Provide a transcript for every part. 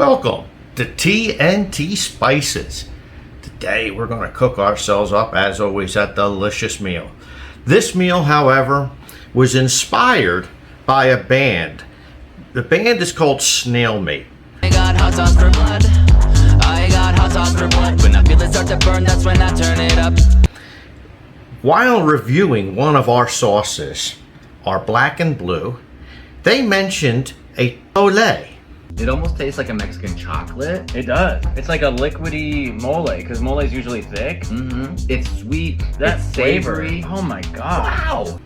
Welcome to TNT Spices. Today we're going to cook ourselves up, as always, a delicious meal. This meal, however, was inspired by a band. The band is called SNAILMATE. I got hot sauce for blood. I got hot sauce for blood. When I feel it start to burn, that's when I turn it up. While reviewing one of our sauces, our black and blue, they mentioned a mole. It almost tastes like a Mexican chocolate. It does. It's like a liquidy mole, because mole is usually thick. It's sweet. That's It's savory. Oh my god. Wow.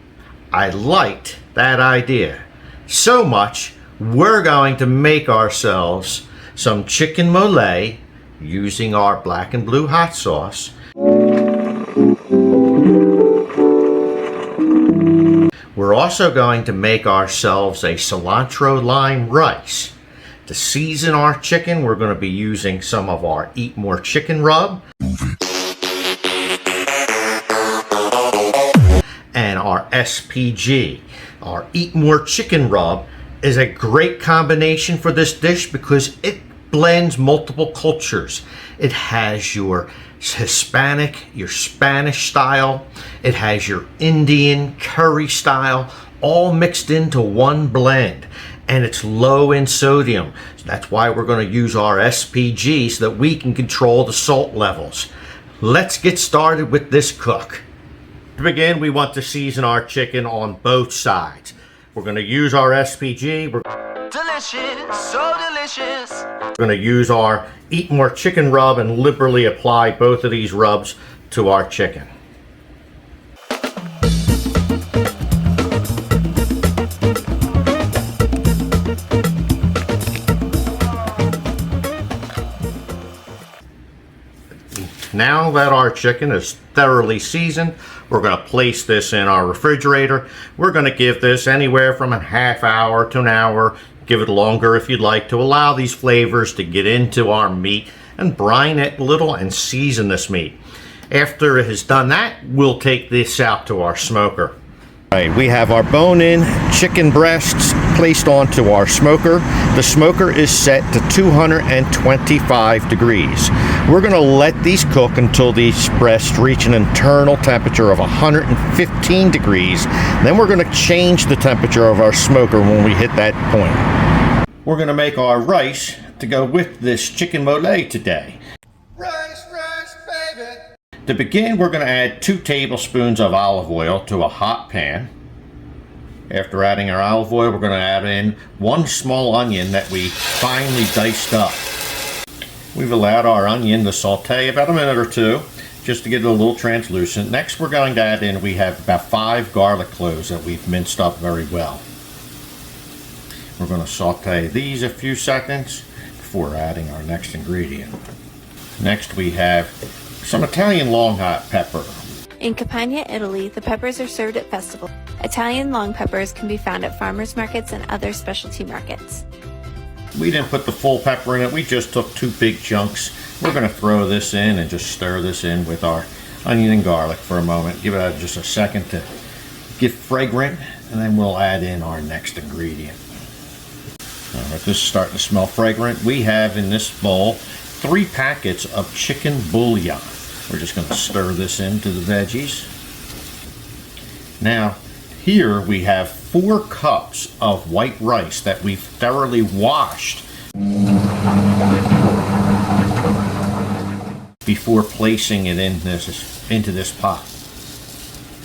I liked that idea so much, we're going to make ourselves some chicken mole using our black and blue hot sauce. We're also going to make ourselves a cilantro lime rice. To season our chicken, we're going to be using some of our Eat More Chicken rub and our SPG. Our Eat More Chicken rub is a great combination for this dish because it blends multiple cultures. It has your Hispanic, your Spanish style, it has your Indian curry style, all mixed into one blend. And it's low in sodium. So that's why we're going to use our SPG so that we can control the salt levels. Let's get started with this cook. To begin, we want to season our chicken on both sides. We're going to use our SPG. Delicious, so delicious. We're going to use our Eat More Chicken rub and liberally apply both of these rubs to our chicken. Now that our chicken is thoroughly seasoned, we're going to place this in our refrigerator. We're going to give this anywhere from a half hour to an hour. Give it longer if you'd like, to allow these flavors to get into our meat and brine it a little and season this meat. After it has done that, we'll take this out to our smoker. Right, we have our bone-in chicken breasts placed onto our smoker. The smoker is set to 225 degrees. We're going to let these cook until these breasts reach an internal temperature of 115 degrees. Then we're going to change the temperature of our smoker when we hit that point. We're going to make our rice to go with this chicken mole today. Rice, baby! To begin, we're going to add 2 tablespoons of olive oil to a hot pan. After adding our olive oil, we're going to add in 1 small onion that we finely diced up. We've allowed our onion to saute about a minute or two, just to get it a little translucent. Next, we're going to add in, we have about 5 garlic cloves that we've minced up very well. We're going to saute these a few seconds before adding our next ingredient. Next, we have some Italian long hot pepper. In Campania, Italy, the peppers are served at festivals. Italian long peppers can be found at farmers markets and other specialty markets. We didn't put the full pepper in it, we just took 2 big chunks. We're going to throw this in and just stir this in with our onion and garlic for a moment. Give it just a second to get fragrant, and then we'll add in our next ingredient. Alright, this is starting to smell fragrant. We have in this bowl 3 packets of chicken bouillon. We're just going to stir this into the veggies. Now, here we have 4 cups of white rice that we've thoroughly washed before placing it into this pot.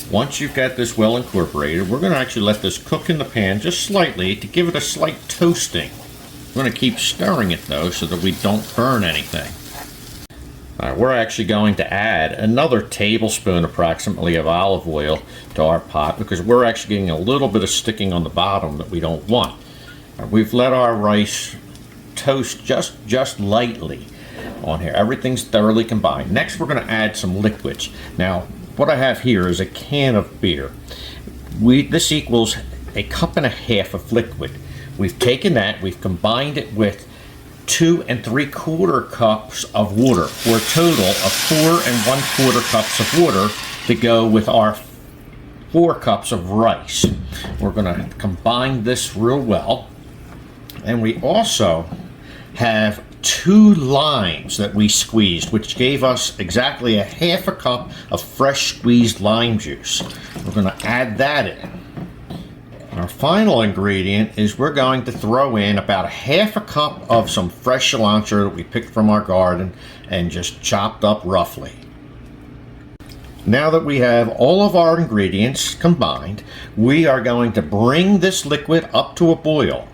Once you've got this well incorporated, we're going to actually let this cook in the pan just slightly to give it a slight toasting. We're going to keep stirring it though so that we don't burn anything. We're actually going to add another tablespoon approximately of olive oil to our pot because we're actually getting a little bit of sticking on the bottom that we don't want. We've let our rice toast just lightly on here. Everything's thoroughly combined. Next, we're going to add some liquids. Now, what I have here is a can of beer. This equals a cup and a half of liquid. We've taken that, we've combined it with 2 3/4 cups of water, for a total of 4 1/4 cups of water to go with our 4 cups of rice. We're going to combine this real well. And we also have 2 limes that we squeezed, which gave us exactly a half a cup of fresh squeezed lime juice. We're going to add that in. Our final ingredient is we're going to throw in about a half a cup of some fresh cilantro that we picked from our garden and just chopped up roughly. Now that we have all of our ingredients combined, we are going to bring this liquid up to a boil.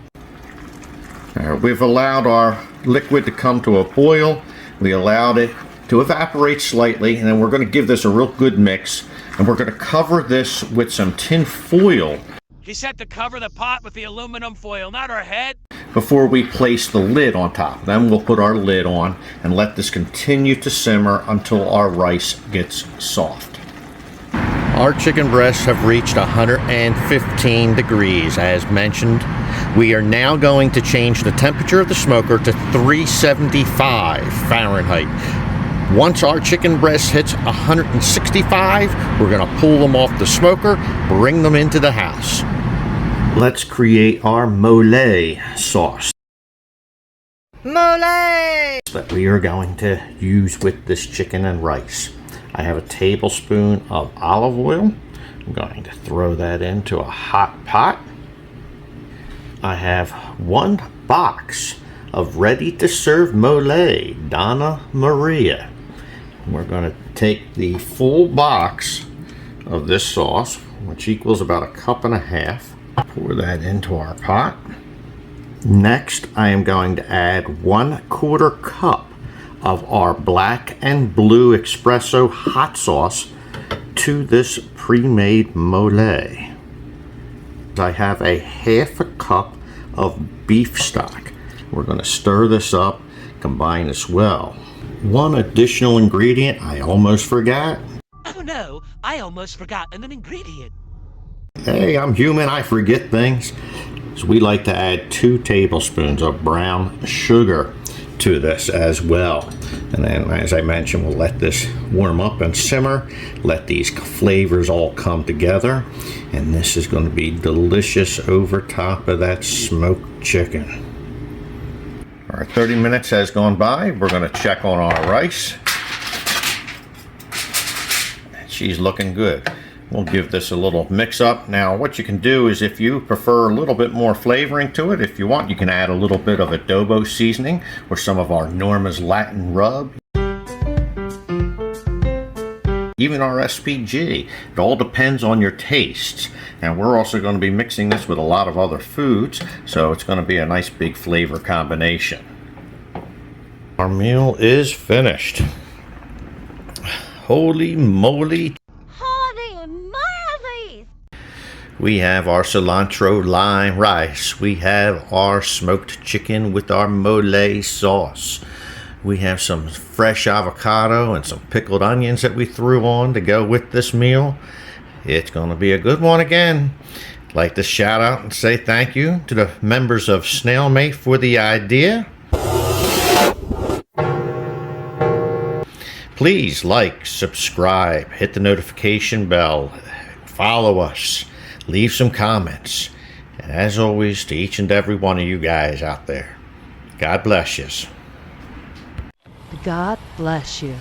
We've allowed our liquid to come to a boil. We allowed it to evaporate slightly, and then we're going to give this a real good mix, and we're going to cover this with some tin foil. He said to cover the pot with the aluminum foil, not our head. Before we place the lid on top. Then we'll put our lid on and let this continue to simmer until our rice gets soft. Our chicken breasts have reached 115 degrees as mentioned. We are now going to change the temperature of the smoker to 375 Fahrenheit. Once our chicken breast hits 165, we're going to pull them off the smoker, bring them into the house. Let's create our mole sauce. Mole! That we are going to use with this chicken and rice. I have a tablespoon of olive oil. I'm going to throw that into a hot pot. I have 1 box of ready-to-serve mole, Donna Maria. We're going to take the full box of this sauce, which equals about a cup and a half. Pour that into our pot. Next, I am going to add 1/4 cup of our black and blue espresso hot sauce to this pre-made mole. I have a half a cup of beef stock. We're going to stir this up, combine this well. One additional ingredient I almost forgot. Oh no, I almost forgot an ingredient. Hey, I'm human, I forget things. So we like to add 2 tablespoons of brown sugar to this as well. And then, as I mentioned, we'll let this warm up and simmer, let these flavors all come together, and this is going to be delicious over top of that smoked chicken. All right, 30 minutes has gone by. We're going to check on our rice. She's looking good. We'll give this a little mix up. Now what you can do is, if you prefer a little bit more flavoring to it, if you want, you can add a little bit of adobo seasoning or some of our Norma's Latin rub. Even our SPG. It all depends on your tastes. And we're also going to be mixing this with a lot of other foods, so it's going to be a nice big flavor combination. Our meal is finished. Holy moly. We have our cilantro lime rice. We have our smoked chicken with our mole sauce. We have some fresh avocado and some pickled onions that we threw on to go with this meal. It's going to be a good one again. I'd like to shout out and say thank you to the members of SNAILMATE for the idea. Please like, subscribe, hit the notification bell, follow us. Leave some comments. And as always, to each and every one of you guys out there, God bless you. God bless you.